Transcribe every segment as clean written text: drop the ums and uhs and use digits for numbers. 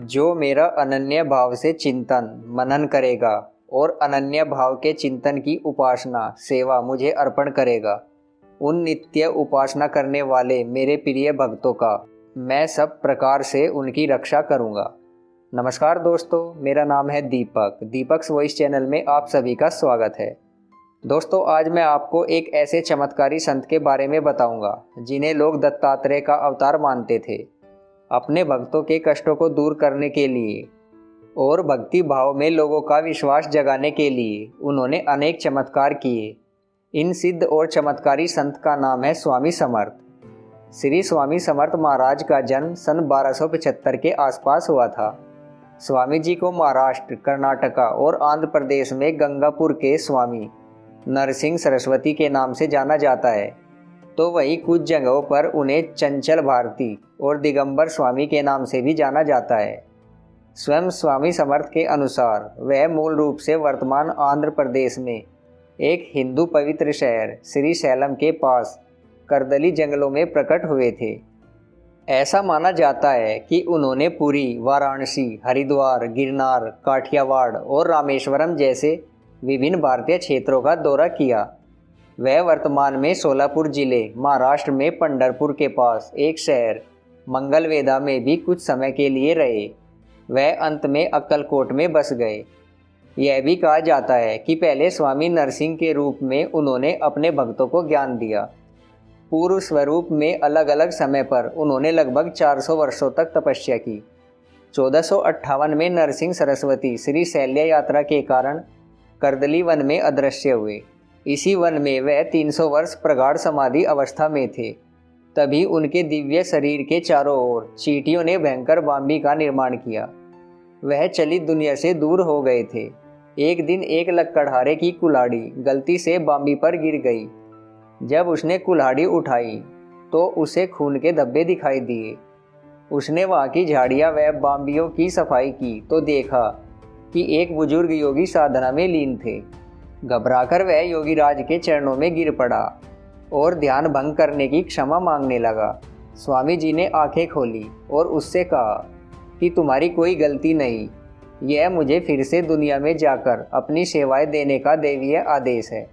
जो मेरा अनन्य भाव से चिंतन मनन करेगा और अनन्य भाव के चिंतन की उपासना सेवा मुझे अर्पण करेगा, उन नित्य उपासना करने वाले मेरे प्रिय भक्तों का मैं सब प्रकार से उनकी रक्षा करूंगा। नमस्कार दोस्तों, मेरा नाम है दीपक्स वॉइस चैनल में आप सभी का स्वागत है। दोस्तों, आज मैं आपको एक ऐसे चमत्कारी संत के बारे में बताऊंगा जिन्हें लोग दत्तात्रेय का अवतार मानते थे। अपने भक्तों के कष्टों को दूर करने के लिए और भक्ति भाव में लोगों का विश्वास जगाने के लिए उन्होंने अनेक चमत्कार किए। इन सिद्ध और चमत्कारी संत का नाम है स्वामी समर्थ। श्री स्वामी समर्थ महाराज का जन्म सन 1275 के आसपास हुआ था। स्वामी जी को महाराष्ट्र, कर्नाटका और आंध्र प्रदेश में गंगापुर के स्वामी नरसिंह सरस्वती के नाम से जाना जाता है, तो वहीं कुछ जगहों पर उन्हें चंचल भारती और दिगंबर स्वामी के नाम से भी जाना जाता है। स्वयं स्वामी समर्थ के अनुसार वह मूल रूप से वर्तमान आंध्र प्रदेश में एक हिंदू पवित्र शहर श्री सैलम के पास करदली जंगलों में प्रकट हुए थे। ऐसा माना जाता है कि उन्होंने पुरी, वाराणसी, हरिद्वार, गिरनार, काठियावाड़ और रामेश्वरम जैसे विभिन्न भारतीय क्षेत्रों का दौरा किया। वह वर्तमान में सोलापुर जिले महाराष्ट्र में पंढरपुर के पास एक शहर मंगलवेढा में भी कुछ समय के लिए रहे। वह अंत में अक्कलकोट में बस गए। यह भी कहा जाता है कि पहले स्वामी नरसिंह के रूप में उन्होंने अपने भक्तों को ज्ञान दिया। पूर्व स्वरूप में अलग अलग समय पर उन्होंने लगभग 400 वर्षों तक तपस्या की। 1458 में नरसिंह सरस्वती श्री शैल्य यात्रा के कारण करदली वन में अदृश्य हुए। इसी वन में वह 300 वर्ष प्रगाढ़ समाधि अवस्था में थे। तभी उनके दिव्य शरीर के चारों ओर चींटियों ने भयंकर बाम्बी का निर्माण किया। वह चलित दुनिया से दूर हो गए थे। एक दिन एक लकड़हारे की कुल्हाड़ी गलती से बाम्बी पर गिर गई। जब उसने कुल्हाड़ी उठाई तो उसे खून के धब्बे दिखाई दिए। उसने वहाँ की झाड़ियाँ व बाम्बियों की सफाई की तो देखा कि एक बुजुर्ग योगी साधना में लीन थे। घबराकर वह योगीराज के चरणों में गिर पड़ा और ध्यान भंग करने की क्षमा मांगने लगा। स्वामी जी ने आंखें खोली और उससे कहा कि तुम्हारी कोई गलती नहीं, यह मुझे फिर से दुनिया में जाकर अपनी सेवाएं देने का दैवीय आदेश है।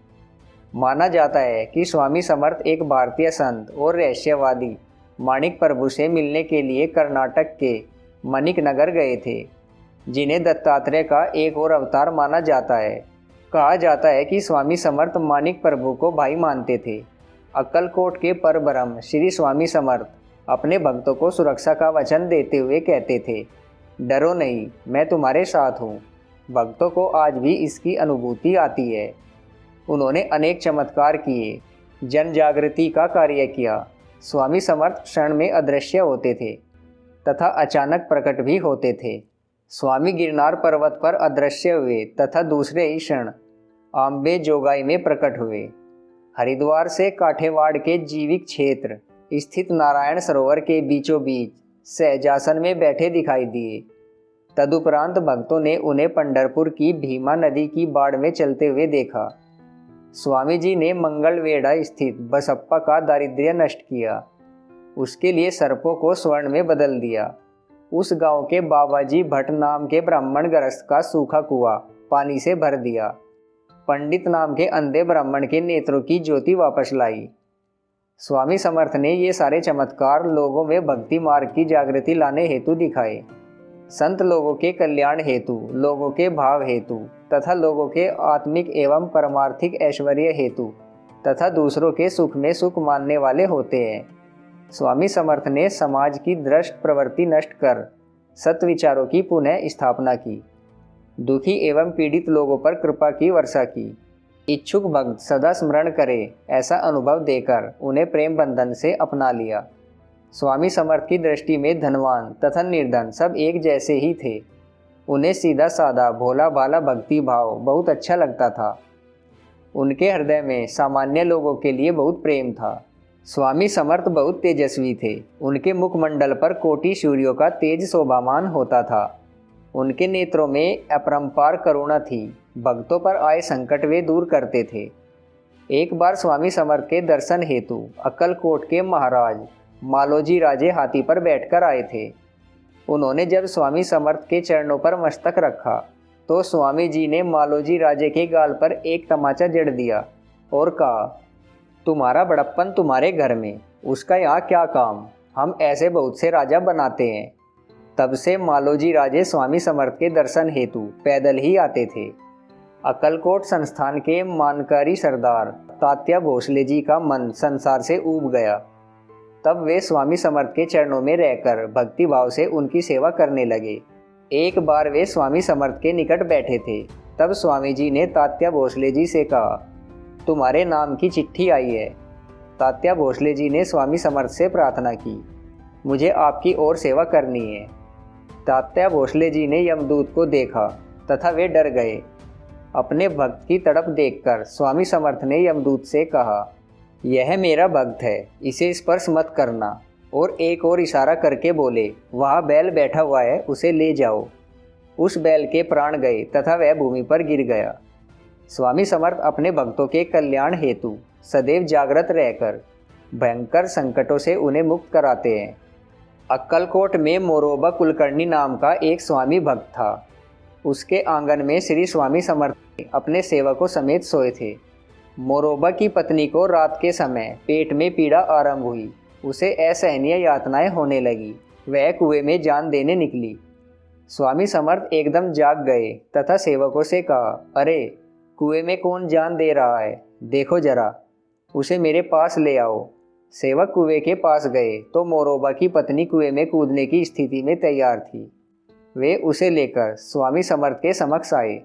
माना जाता है कि स्वामी समर्थ एक भारतीय संत और रहस्यवादी माणिक प्रभु से मिलने के लिए कर्नाटक के मणिकनगर गए थे, जिन्हें दत्तात्रेय का एक और अवतार माना जाता है। कहा जाता है कि स्वामी समर्थ माणिक प्रभु को भाई मानते थे। अक्कलकोट के परब्रह्म श्री स्वामी समर्थ अपने भक्तों को सुरक्षा का वचन देते हुए कहते थे, डरो नहीं, मैं तुम्हारे साथ हूँ। भक्तों को आज भी इसकी अनुभूति आती है। उन्होंने अनेक चमत्कार किए, जन जागृति का कार्य किया। स्वामी समर्थ क्षण में अदृश्य होते थे तथा अचानक प्रकट भी होते थे। स्वामी गिरनार पर्वत पर अदृश्य हुए तथा दूसरे ही क्षण आम्बे जोगाई में प्रकट हुए। हरिद्वार से काठियावाड़ के जीविक क्षेत्र स्थित नारायण सरोवर के बीचों बीच सहजासन में बैठे दिखाई दिए। तदुपरांत भक्तों ने उन्हें पंढरपुर की भीमा नदी की बाढ़ में चलते हुए देखा। स्वामी जी ने मंगलवेढा स्थित बसप्पा का दारिद्र्य नष्ट किया। उसके लिए सर्पों को स्वर्ण में बदल दिया। उस गांव के बाबाजी भट्ट नाम के ब्राह्मण गृहस्थ का सूखा कुआं पानी से भर दिया। पंडित नाम के अंधे ब्राह्मण के नेत्रों की ज्योति वापस लाई। स्वामी समर्थ ने ये सारे चमत्कार लोगों में भक्ति मार्ग की जागृति लाने हेतु दिखाए। संत लोगों के कल्याण हेतु, लोगों के भाव हेतु तथा लोगों के आत्मिक एवं परमार्थिक ऐश्वर्य हेतु तथा दूसरों के सुख में सुख मानने वाले होते हैं। स्वामी समर्थ ने समाज की दृष्ट प्रवृत्ति नष्ट कर सत्य विचारों की पुनः स्थापना की। दुखी एवं पीड़ित लोगों पर कृपा की वर्षा की। इच्छुक भक्त सदा स्मरण करे ऐसा अनुभव देकर उन्हें प्रेम बंधन से अपना लिया। स्वामी समर्थ की दृष्टि में धनवान तथा निर्धन सब एक जैसे ही थे। उन्हें सीधा साधा भोला भाला भक्ति भाव बहुत अच्छा लगता था। उनके हृदय में सामान्य लोगों के लिए बहुत प्रेम था। स्वामी समर्थ बहुत तेजस्वी थे। उनके मुखमंडल पर कोटि सूर्यों का तेज शोभामान होता था। उनके नेत्रों में अपरंपार करुणा थी। भक्तों पर आए संकट वे दूर करते थे। एक बार स्वामी समर्थ के दर्शन हेतु अक्कलकोट के महाराज मालोजी राजे हाथी पर बैठकर आए थे। उन्होंने जब स्वामी समर्थ के चरणों पर मस्तक रखा तो स्वामी जी ने मालोजी राजे के गाल पर एक तमाचा जड़ दिया और कहा, तुम्हारा बड़प्पन तुम्हारे घर में, उसका यहाँ क्या काम, हम ऐसे बहुत से राजा बनाते हैं। तब से मालोजी राजे स्वामी समर्थ के दर्शन हेतु पैदल ही आते थे। अक्कलकोट संस्थान के मानकारी सरदार तात्या भोसले जी का मन संसार से ऊब गया। तब वे स्वामी समर्थ के चरणों में रहकर भक्ति भाव से उनकी सेवा करने लगे। एक बार वे स्वामी समर्थ के निकट बैठे थे। तब स्वामी जी ने तात्या भोसले जी से कहा, तुम्हारे नाम की चिट्ठी आई है। तात्या भोसले जी ने स्वामी समर्थ से प्रार्थना की, मुझे आपकी और सेवा करनी है। तात्या भोसले जी ने यमदूत को देखा तथा वे डर गए। अपने भक्त की तड़प देखकर स्वामी समर्थ ने यमदूत से कहा, यह मेरा भक्त है, इसे स्पर्श मत करना। और एक और इशारा करके बोले, वहाँ बैल बैठा हुआ है, उसे ले जाओ। उस बैल के प्राण गए तथा वह भूमि पर गिर गया। स्वामी समर्थ अपने भक्तों के कल्याण हेतु सदैव जागृत रहकर भयंकर संकटों से उन्हें मुक्त कराते हैं। अक्कलकोट में मोरोबा कुलकर्णी नाम का एक स्वामी भक्त था। उसके आंगन में श्री स्वामी समर्थ अपने सेवकों समेत सोए थे। मोरोबा की पत्नी को रात के समय पेट में पीड़ा आरंभ हुई। उसे असहनीय यातनाएं होने लगी। वह कुएं में जान देने निकली। स्वामी समर्थ एकदम जाग गए तथा सेवकों से कहा, अरे कुएं में कौन जान दे रहा है, देखो जरा, उसे मेरे पास ले आओ। सेवक कुएं के पास गए तो मोरोबा की पत्नी कुएं में कूदने की स्थिति में तैयार थी। वे उसे लेकर स्वामी समर्थ के समक्ष आए।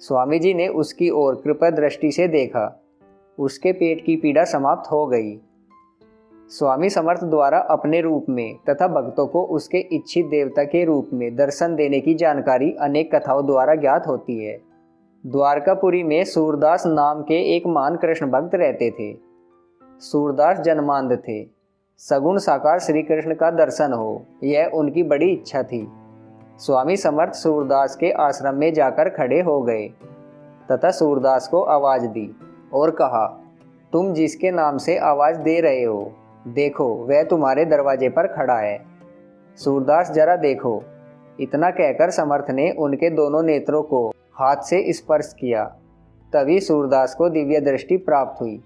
स्वामी जी ने उसकी ओर कृपा दृष्टि से देखा। उसके पेट की पीड़ा समाप्त हो गई। स्वामी समर्थ द्वारा अपने रूप में तथा भक्तों को उसके इच्छित देवता के रूप में दर्शन देने की जानकारी अनेक कथाओं द्वारा ज्ञात होती है। द्वारकापुरी में सूरदास नाम के एक महान कृष्ण भक्त रहते थे। सूरदास जन्मांध थे। सगुण साकार श्री कृष्ण का दर्शन हो, यह उनकी बड़ी इच्छा थी। स्वामी समर्थ सूरदास के आश्रम में जाकर खड़े हो गए तथा सूरदास को आवाज दी और कहा, तुम जिसके नाम से आवाज दे रहे हो, देखो वह तुम्हारे दरवाजे पर खड़ा है। सूरदास जरा देखो। इतना कहकर समर्थ ने उनके दोनों नेत्रों को हाथ से स्पर्श किया। तभी सूरदास को दिव्य दृष्टि प्राप्त हुई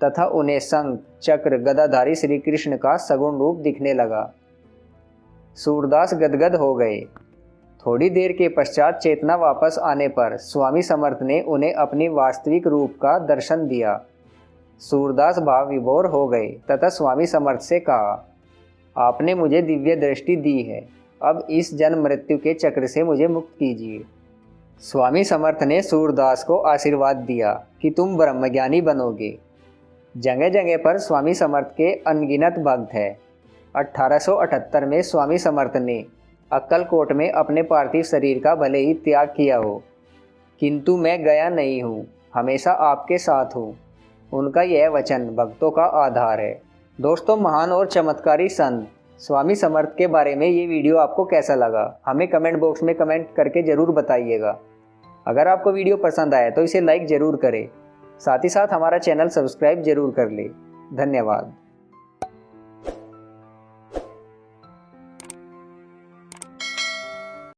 तथा उन्हें शंख चक्र गदाधारी श्री कृष्ण का सगुण रूप दिखने लगा। सूरदास गदगद हो गए। थोड़ी देर के पश्चात चेतना वापस आने पर स्वामी समर्थ ने उन्हें अपनी वास्तविक रूप का दर्शन दिया। सूरदास भाव विभोर हो गए तथा स्वामी समर्थ से कहा, आपने मुझे दिव्य दृष्टि दी है, अब इस जन्म मृत्यु के चक्र से मुझे मुक्त कीजिए। स्वामी समर्थ ने सूरदास को आशीर्वाद दिया कि तुम ब्रह्मज्ञानी बनोगे। जगह जगह पर स्वामी समर्थ के अनगिनत भक्त हैं। 1878 में स्वामी समर्थ ने अक्कलकोट में अपने पार्थिव शरीर का भले ही त्याग किया हो, किंतु मैं गया नहीं हूँ, हमेशा आपके साथ हूँ। उनका यह वचन भक्तों का आधार है। दोस्तों, महान और चमत्कारी संत स्वामी समर्थ के बारे में ये वीडियो आपको कैसा लगा, हमें कमेंट बॉक्स में कमेंट करके ज़रूर बताइएगा। अगर आपको वीडियो पसंद आया तो इसे लाइक ज़रूर करें, साथ ही साथ हमारा चैनल सब्सक्राइब ज़रूर कर लें। धन्यवाद।